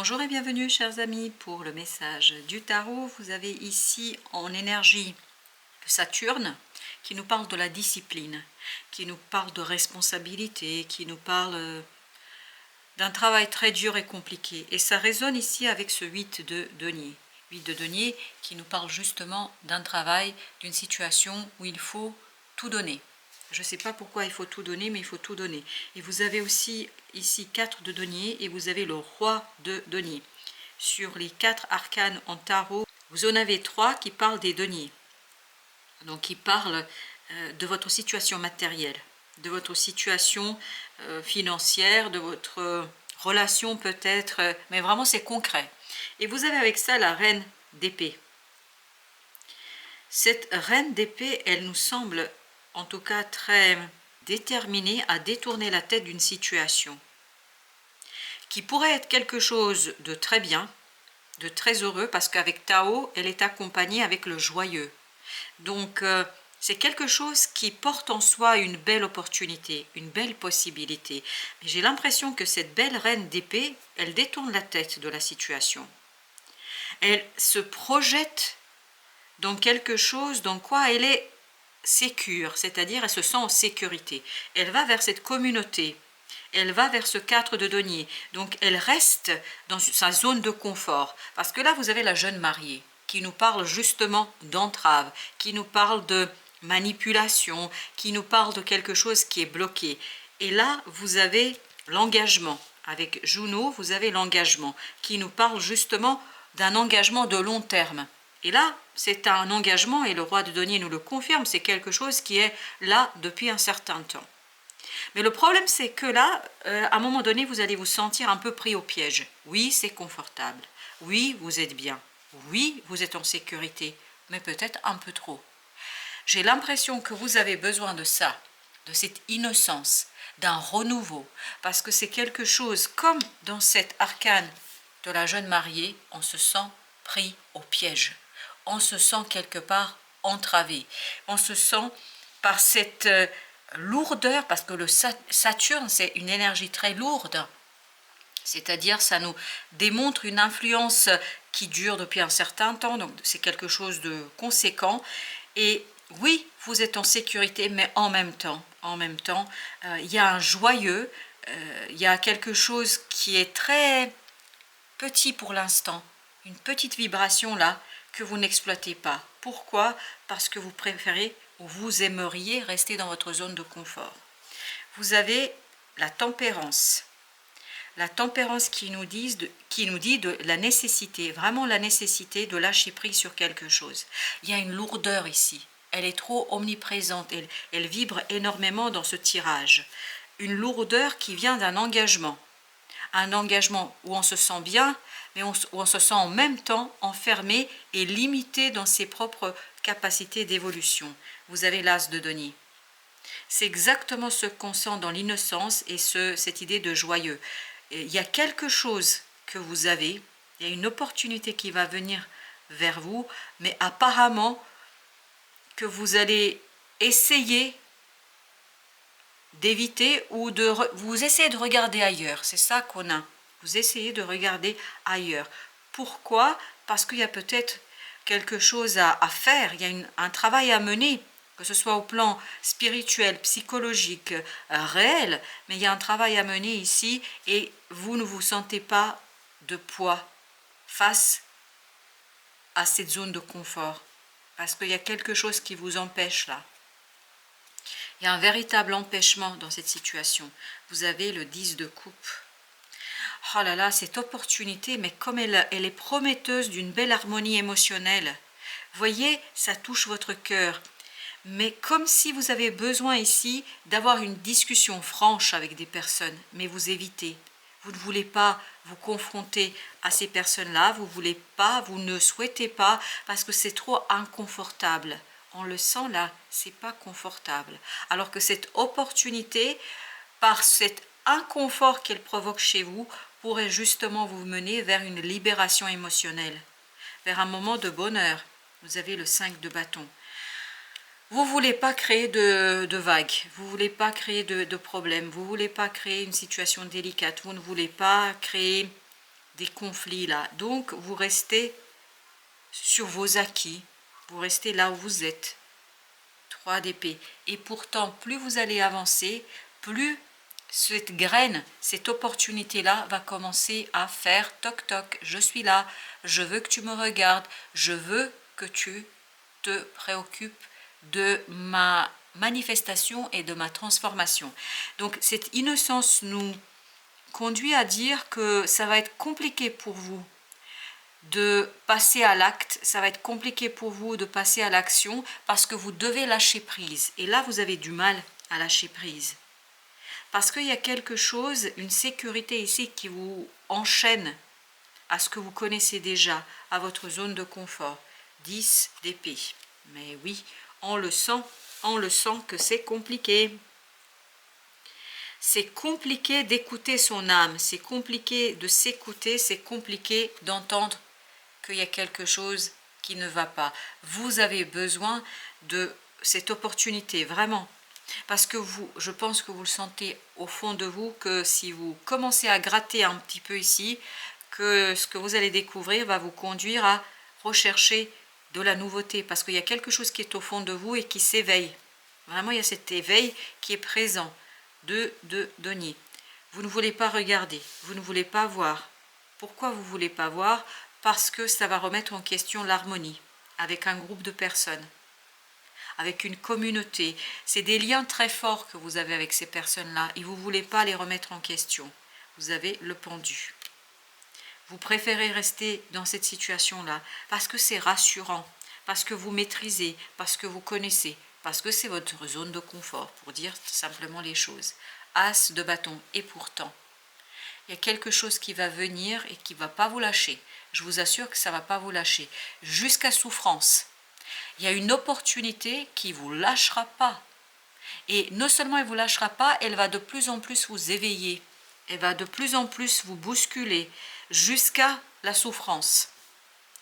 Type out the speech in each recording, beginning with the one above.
Bonjour et bienvenue chers amis pour le message du tarot. Vous avez ici en énergie Saturne qui nous parle de la discipline, qui nous parle de responsabilité, qui nous parle d'un travail très dur et compliqué. Et ça résonne ici avec ce 8 de denier. 8 de denier qui nous parle justement d'un travail, d'une situation où il faut tout donner. Je ne sais pas pourquoi il faut tout donner, mais il faut tout donner. Et vous avez aussi ici 4 de denier et vous avez le roi de denier. Sur les 4 arcanes en tarot, vous en avez 3 qui parlent des deniers. Donc qui parlent de votre situation matérielle, de votre situation financière, de votre relation peut-être, mais vraiment c'est concret. Et vous avez avec ça la reine d'épée. Cette reine d'épée, elle nous semble en tout cas très déterminée à détourner la tête d'une situation qui pourrait être quelque chose de très bien, de très heureux, parce qu'avec Tao, elle est accompagnée avec le joyeux. Donc, c'est quelque chose qui porte en soi une belle opportunité, une belle possibilité. Mais j'ai l'impression que cette belle reine d'épée, elle détourne la tête de la situation. Elle se projette dans quelque chose dans quoi elle est sécure, c'est-à-dire elle se sent en sécurité. Elle va vers cette communauté, elle va vers ce 4 de denier. Donc elle reste dans sa zone de confort. Parce que là, vous avez la jeune mariée qui nous parle justement d'entrave, qui nous parle de manipulation, qui nous parle de quelque chose qui est bloqué. Et là, vous avez l'engagement. Avec Juno, vous avez l'engagement qui nous parle justement d'un engagement de long terme. Et là, c'est un engagement, et le roi de denier nous le confirme, c'est quelque chose qui est là depuis un certain temps. Mais le problème, c'est que là, à un moment donné, vous allez vous sentir un peu pris au piège. Oui, c'est confortable. Oui, vous êtes bien. Oui, vous êtes en sécurité, mais peut-être un peu trop. J'ai l'impression que vous avez besoin de ça, de cette innocence, d'un renouveau, parce que c'est quelque chose, comme dans cette arcane de la jeune mariée, on se sent pris au piège. On se sent quelque part entravé. On se sent par cette lourdeur, parce que le Saturne, c'est une énergie très lourde, c'est-à-dire ça nous démontre une influence qui dure depuis un certain temps, donc c'est quelque chose de conséquent. Et oui, vous êtes en sécurité, mais en même temps, il y a un joyeux, il y a quelque chose qui est très petit pour l'instant, une petite vibration là que vous n'exploitez pas. Pourquoi? Parce que vous préférez ou vous aimeriez rester dans votre zone de confort. Vous avez la tempérance. La tempérance qui nous dit de la nécessité, vraiment la nécessité de lâcher prise sur quelque chose. Il y a une lourdeur ici. Elle est trop omniprésente. Elle vibre énormément dans ce tirage. Une lourdeur qui vient d'un engagement. Un engagement où on se sent bien, mais où on se sent en même temps enfermé et limité dans ses propres capacités d'évolution. Vous avez l'as de denier. C'est exactement ce qu'on sent dans l'innocence et cette idée de joyeux. Il y a quelque chose que vous avez, il y a une opportunité qui va venir vers vous, mais apparemment que vous allez essayer d'éviter ou vous essayez de regarder ailleurs. C'est ça qu'on a. Vous essayez de regarder ailleurs. Pourquoi? Parce qu'il y a peut-être quelque chose à faire, il y a un travail à mener, que ce soit au plan spirituel, psychologique, réel, mais il y a un travail à mener ici et vous ne vous sentez pas de poids face à cette zone de confort. Parce qu'il y a quelque chose qui vous empêche là. Il y a un véritable empêchement dans cette situation. Vous avez le 10 de coupe. Oh là là, cette opportunité, mais comme elle est prometteuse d'une belle harmonie émotionnelle. Voyez, ça touche votre cœur. Mais comme si vous avez besoin ici d'avoir une discussion franche avec des personnes, mais vous évitez. Vous ne voulez pas vous confronter à ces personnes-là, vous ne souhaitez pas, parce que c'est trop inconfortable. On le sent là, c'est pas confortable. Alors que cette opportunité, par cet inconfort qu'elle provoque chez vous, pourrait justement vous mener vers une libération émotionnelle, vers un moment de bonheur. Vous avez le 5 de bâton. Vous ne voulez pas créer de vagues, vous ne voulez pas créer de problèmes, vous ne voulez pas créer une situation délicate, vous ne voulez pas créer des conflits là. Donc vous restez sur vos acquis, vous restez là où vous êtes. 3 d'épée. Et pourtant, plus vous allez avancer, plus cette graine, cette opportunité-là va commencer à faire toc toc, je suis là, je veux que tu me regardes, je veux que tu te préoccupes de ma manifestation et de ma transformation. Donc cette innocence nous conduit à dire que ça va être compliqué pour vous de passer à l'acte, ça va être compliqué pour vous de passer à l'action parce que vous devez lâcher prise. Et là, vous avez du mal à lâcher prise. Parce qu'il y a quelque chose, une sécurité ici qui vous enchaîne à ce que vous connaissez déjà, à votre zone de confort. 10 d'épée. Mais oui, on le sent que c'est compliqué. C'est compliqué d'écouter son âme, c'est compliqué de s'écouter, c'est compliqué d'entendre qu'il y a quelque chose qui ne va pas. Vous avez besoin de cette opportunité, vraiment. Parce que je pense que vous le sentez au fond de vous, que si vous commencez à gratter un petit peu ici, que ce que vous allez découvrir va vous conduire à rechercher de la nouveauté. Parce qu'il y a quelque chose qui est au fond de vous et qui s'éveille. Vraiment, il y a cet éveil qui est présent. De denier. Vous ne voulez pas regarder, vous ne voulez pas voir. Pourquoi vous ne voulez pas voir? Parce que ça va remettre en question l'harmonie avec un groupe de personnes, avec une communauté. C'est des liens très forts que vous avez avec ces personnes-là et vous ne voulez pas les remettre en question. Vous avez le pendu. Vous préférez rester dans cette situation-là parce que c'est rassurant, parce que vous maîtrisez, parce que vous connaissez, parce que c'est votre zone de confort, pour dire simplement les choses. As de bâton. Et pourtant, il y a quelque chose qui va venir et qui ne va pas vous lâcher. Je vous assure que ça ne va pas vous lâcher. Jusqu'à souffrance. Il y a une opportunité qui ne vous lâchera pas. Et non seulement elle ne vous lâchera pas, elle va de plus en plus vous éveiller. Elle va de plus en plus vous bousculer jusqu'à la souffrance.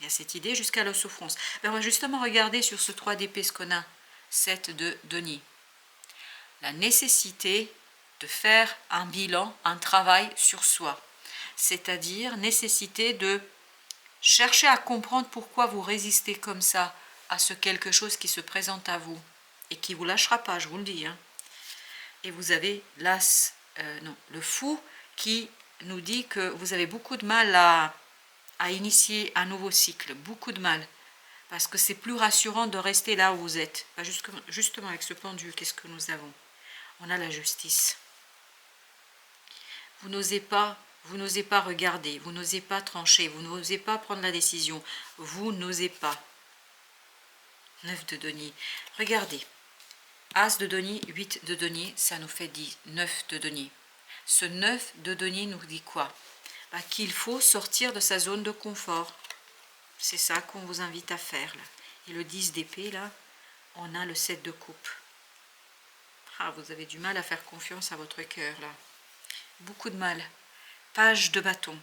Il y a cette idée jusqu'à la souffrance. Ben on va justement regarder sur ce 3 d'épée ce qu'on a. 7 de denier. La nécessité de faire un bilan, un travail sur soi. C'est-à-dire nécessité de chercher à comprendre pourquoi vous résistez comme ça à ce quelque chose qui se présente à vous et qui ne vous lâchera pas, je vous le dis. Hein. Et vous avez l'as, le fou qui nous dit que vous avez beaucoup de mal à initier un nouveau cycle, beaucoup de mal. Parce que c'est plus rassurant de rester là où vous êtes. Justement, avec ce pendu, qu'est-ce que nous avons? On a la justice. Vous n'osez pas regarder, vous n'osez pas trancher, vous n'osez pas prendre la décision. Vous n'osez pas. 9 de denier. Regardez. As de denier, 8 de denier, ça nous fait 10, 9 de denier. Ce 9 de denier nous dit quoi? Qu'il faut sortir de sa zone de confort. C'est ça qu'on vous invite à faire. Là. Et le 10 d'épée, là, on a le 7 de coupe. Ah, vous avez du mal à faire confiance à votre cœur, là. Beaucoup de mal. Page de bâton.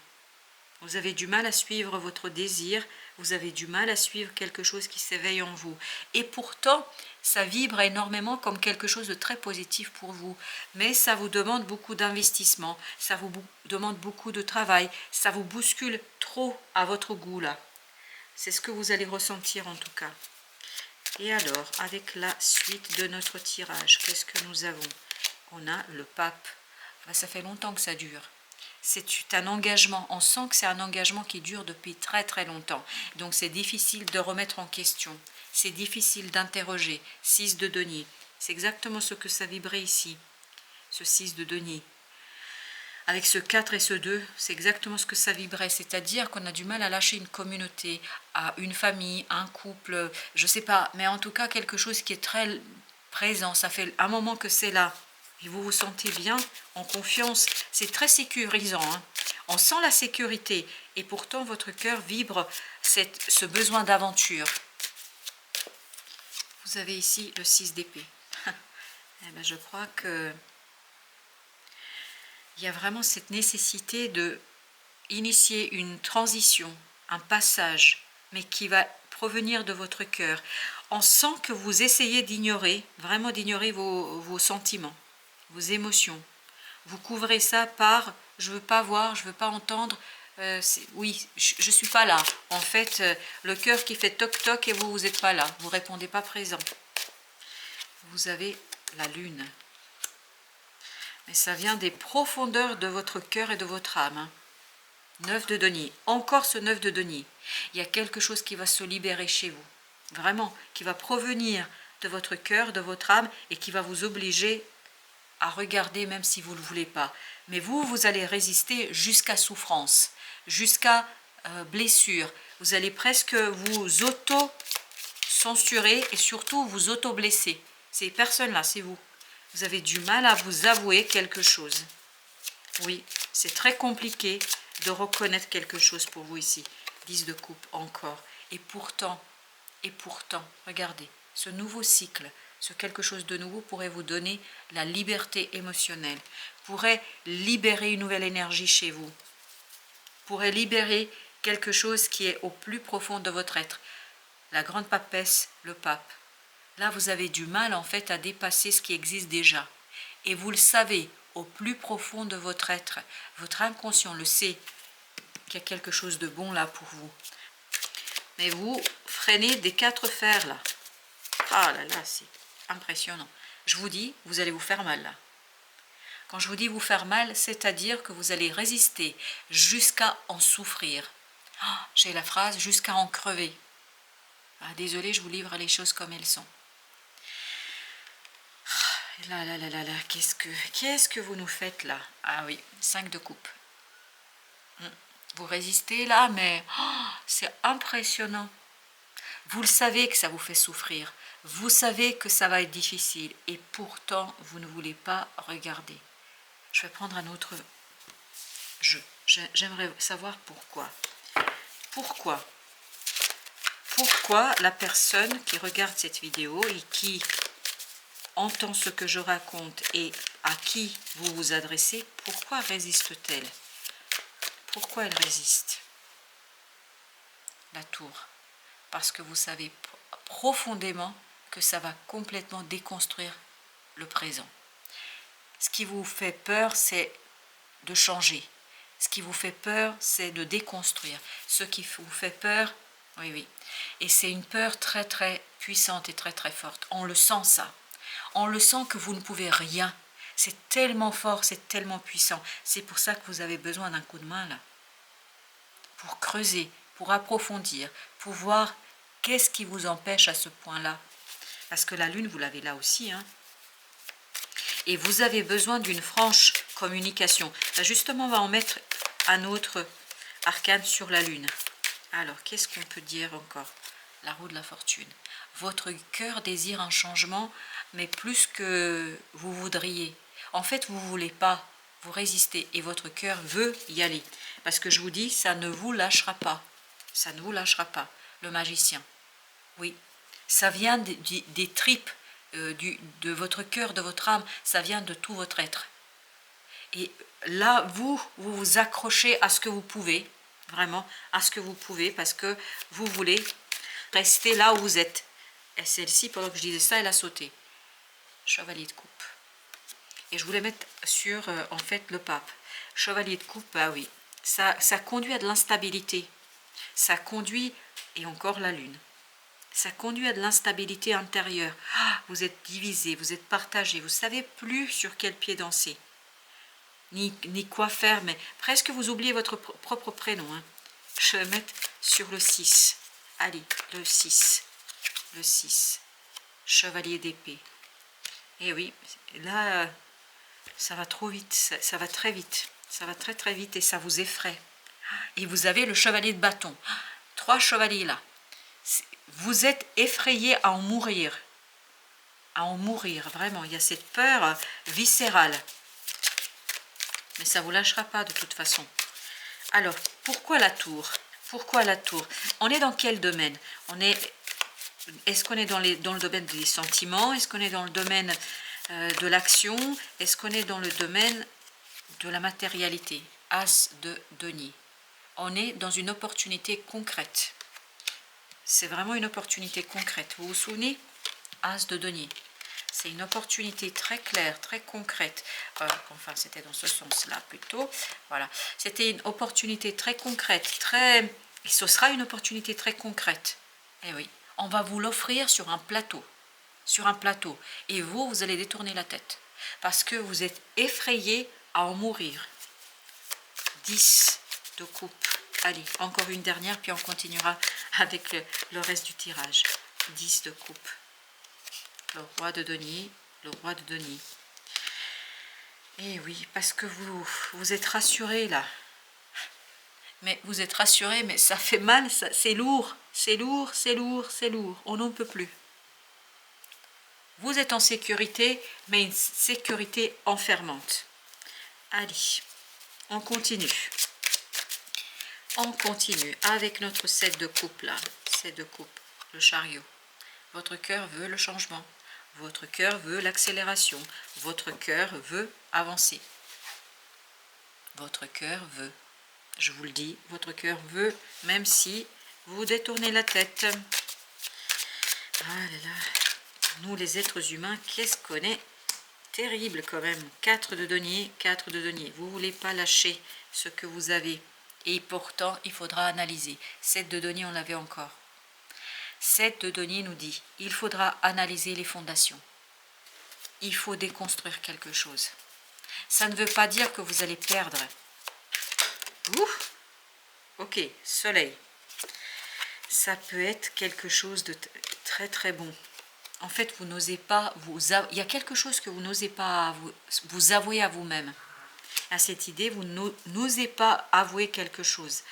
Vous avez du mal à suivre votre désir. Vous avez du mal à suivre quelque chose qui s'éveille en vous. Et pourtant, ça vibre énormément comme quelque chose de très positif pour vous. Mais ça vous demande beaucoup d'investissement. Ça vous demande beaucoup de travail. Ça vous bouscule trop à votre goût, là. C'est ce que vous allez ressentir en tout cas. Et alors, avec la suite de notre tirage, qu'est-ce que nous avons? On a le pape. Ça fait longtemps que ça dure. C'est un engagement. On sent que c'est un engagement qui dure depuis très très longtemps. Donc c'est difficile de remettre en question. C'est difficile d'interroger. 6 de denier. C'est exactement ce que ça vibrait ici. Ce 6 de denier. Avec ce 4 et ce 2, c'est exactement ce que ça vibrait, c'est-à-dire qu'on a du mal à lâcher une communauté, à une famille, un couple, je ne sais pas, mais en tout cas quelque chose qui est très présent, ça fait un moment que c'est là, et vous vous sentez bien, en confiance, c'est très sécurisant, hein. On sent la sécurité, et pourtant votre cœur vibre ce besoin d'aventure. Vous avez ici le 6 d'épée. Eh bien, je crois que il y a vraiment cette nécessité de initier une transition, un passage, mais qui va provenir de votre cœur. On sent que vous essayez d'ignorer, vraiment d'ignorer vos sentiments, vos émotions. Vous couvrez ça par « je ne veux pas voir, je ne veux pas entendre », Oui, je suis pas là. En fait, le cœur qui fait toc toc et vous n'êtes pas là. Vous répondez pas présent. Vous avez la lune. Mais ça vient des profondeurs de votre cœur et de votre âme. Hein. 9 de denier. Encore ce 9 de denier. Il y a quelque chose qui va se libérer chez vous. Vraiment, qui va provenir de votre cœur, de votre âme et qui va vous obliger à regarder même si vous ne le voulez pas. Mais vous allez résister jusqu'à souffrance, jusqu'à blessure. Vous allez presque vous auto-censurer et surtout vous auto-blesser. Ces personnes-là, c'est vous. Vous avez du mal à vous avouer quelque chose. Oui, c'est très compliqué de reconnaître quelque chose pour vous ici. 10 de coupe encore. Et pourtant, regardez, ce nouveau cycle, ce quelque chose de nouveau pourrait vous donner la liberté émotionnelle, pourrait libérer une nouvelle énergie chez vous, pourrait libérer quelque chose qui est au plus profond de votre être. La grande papesse, le pape. Là, vous avez du mal en fait à dépasser ce qui existe déjà. Et vous le savez, au plus profond de votre être, votre inconscient le sait, qu'il y a quelque chose de bon là pour vous. Mais vous freinez des 4 fers là. Ah là là, c'est impressionnant. Je vous dis, vous allez vous faire mal là. Quand je vous dis vous faire mal, c'est-à-dire que vous allez résister jusqu'à en souffrir. Ah, j'ai la phrase, jusqu'à en crever. Ah, désolé, je vous livre les choses comme elles sont. Là, qu'est-ce que vous nous faites là? Ah oui, 5 de coupe. Vous résistez là, mais c'est impressionnant. Vous le savez que ça vous fait souffrir. Vous savez que ça va être difficile. Et pourtant, vous ne voulez pas regarder. Je vais prendre un autre jeu. J'aimerais savoir pourquoi. Pourquoi la personne qui regarde cette vidéo et qui entend ce que je raconte et à qui vous vous adressez, pourquoi résiste-t-elle? Pourquoi elle résiste? La tour. Parce que vous savez profondément que ça va complètement déconstruire le présent. Ce qui vous fait peur, c'est de changer. Ce qui vous fait peur, c'est de déconstruire. Ce qui vous fait peur, oui. Et c'est une peur très très puissante et très très forte. On le sent ça. On le sent que vous ne pouvez rien. C'est tellement fort, c'est tellement puissant. C'est pour ça que vous avez besoin d'un coup de main là. Pour creuser, pour approfondir, pour voir qu'est-ce qui vous empêche à ce point-là. Parce que la lune, vous l'avez là aussi. Hein. Et vous avez besoin d'une franche communication. Là, justement, on va en mettre un autre arcane sur la lune. Alors, qu'est-ce qu'on peut dire encore? La roue de la fortune. Votre cœur désire un changement, mais plus que vous voudriez. En fait, vous ne voulez pas, vous résistez et votre cœur veut y aller. Parce que je vous dis, ça ne vous lâchera pas. Ça ne vous lâchera pas, le magicien. Oui, ça vient des tripes de votre cœur, de votre âme, ça vient de tout votre être. Et là, vous vous accrochez à ce que vous pouvez, vraiment, à ce que vous pouvez, parce que vous voulez rester là où vous êtes. Et celle-ci, pendant que je disais ça, elle a sauté. Chevalier de coupe. Et je voulais mettre sur, en fait, le pape. Chevalier de coupe, bah oui, ça conduit à de l'instabilité. Ça conduit, et encore la lune. Ça conduit à de l'instabilité intérieure. Ah, vous êtes divisé, vous êtes partagé, vous ne savez plus sur quel pied danser. Ni quoi faire, mais presque vous oubliez votre propre prénom. Hein. Je vais mettre sur le 6. Allez, le 6. Le 6. Chevalier d'épée. Et oui, là, ça va trop vite, ça va très vite. Ça va très très vite et ça vous effraie. Et vous avez le chevalier de bâton. 3 chevaliers là. Vous êtes effrayé à en mourir. À en mourir, vraiment. Il y a cette peur viscérale. Mais ça ne vous lâchera pas de toute façon. Alors, pourquoi la tour? Pourquoi la tour? On est dans quel domaine? Est-ce qu'on est dans le domaine des sentiments? Est-ce qu'on est dans le domaine de l'action? Est-ce qu'on est dans le domaine de la matérialité? As de denier. On est dans une opportunité concrète. C'est vraiment une opportunité concrète. Vous vous souvenez? As de denier. C'est une opportunité très claire, très concrète. Enfin, c'était dans ce sens-là plutôt. Voilà, c'était une opportunité très concrète, et ce sera une opportunité très concrète. Eh oui, on va vous l'offrir sur un plateau. Sur un plateau. Et vous allez détourner la tête. Parce que vous êtes effrayé à en mourir. 10 de coupe. Allez, encore une dernière, puis on continuera avec le reste du tirage. 10 de coupe. Le roi de denier, le roi de denier. Et oui, parce que vous êtes rassuré là. Mais vous êtes rassuré, mais ça fait mal, c'est lourd, c'est lourd, c'est lourd, c'est lourd. On n'en peut plus. Vous êtes en sécurité, mais une sécurité enfermante. Allez, on continue. On continue avec notre 7 de coupe là. 7 de coupe, le chariot. Votre cœur veut le changement. Votre cœur veut l'accélération. Votre cœur veut avancer. Votre cœur veut. Je vous le dis, votre cœur veut, même si vous détournez la tête. Ah là là. Nous, les êtres humains, qu'est-ce qu'on est terrible quand même. 4 de denier, 4 de denier. Vous ne voulez pas lâcher ce que vous avez. Et pourtant, il faudra analyser. 7 de denier, on l'avait encore. 7 de denier nous dit, il faudra analyser les fondations. Il faut déconstruire quelque chose. Ça ne veut pas dire que vous allez perdre. Ouf. Ok, soleil. Ça peut être quelque chose de très très bon. En fait, vous n'osez pas, il y a quelque chose que vous n'osez pas vous avouer à vous-même. À cette idée, vous n'osez pas avouer quelque chose.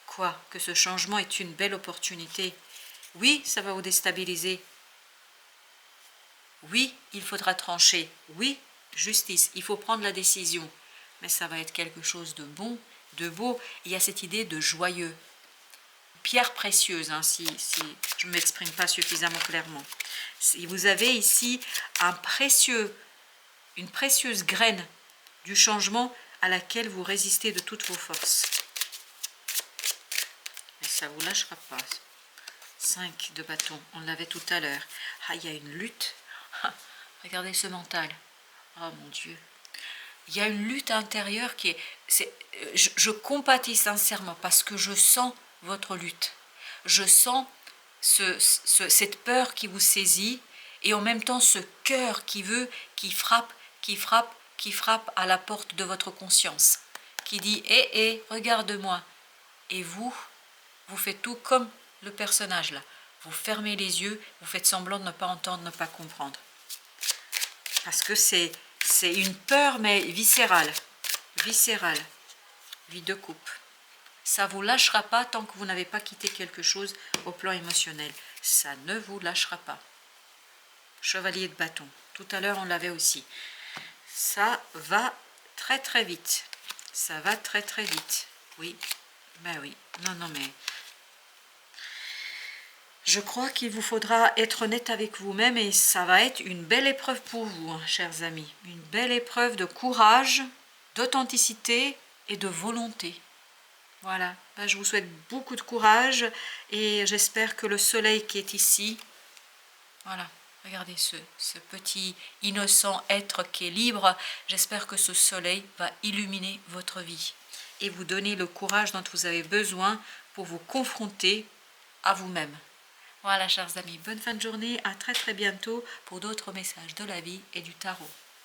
Quoi? Que ce changement est une belle opportunité. Oui, ça va vous déstabiliser. Oui, il faudra trancher. Oui, justice, il faut prendre la décision. Mais ça va être quelque chose de bon, de beau. Il y a cette idée de joyeux. Pierre précieuse, hein, si je ne m'exprime pas suffisamment clairement. Vous avez ici une précieuse graine du changement à laquelle vous résistez de toutes vos forces. Mais ça ne vous lâchera pas. 5 de bâton, on l'avait tout à l'heure. Ah, il y a une lutte. Ah, regardez ce mental. Oh mon Dieu. Il y a une lutte intérieure qui est... je compatis sincèrement parce que je sens votre lutte. Je sens cette peur qui vous saisit et en même temps ce cœur qui frappe à la porte de votre conscience, qui dit « hé, regarde-moi ». Et vous faites tout comme le personnage là. Vous fermez les yeux, vous faites semblant de ne pas entendre, de ne pas comprendre. Parce que c'est une peur, mais viscérale. Viscérale. 8 de coupe. Ça ne vous lâchera pas tant que vous n'avez pas quitté quelque chose au plan émotionnel. Ça ne vous lâchera pas. Chevalier de bâton. Tout à l'heure, on l'avait aussi. Ça va très très vite. Ça va très très vite. Oui. Ben oui. Non, mais... Je crois qu'il vous faudra être honnête avec vous-même et ça va être une belle épreuve pour vous, hein, chers amis. Une belle épreuve de courage, d'authenticité et de volonté. Voilà, ben, je vous souhaite beaucoup de courage et j'espère que le soleil qui est ici, voilà, regardez ce petit innocent être qui est libre, j'espère que ce soleil va illuminer votre vie et vous donner le courage dont vous avez besoin pour vous confronter à vous-même. Voilà, chers amis, bonne fin de journée, à très très bientôt pour d'autres messages de la vie et du tarot.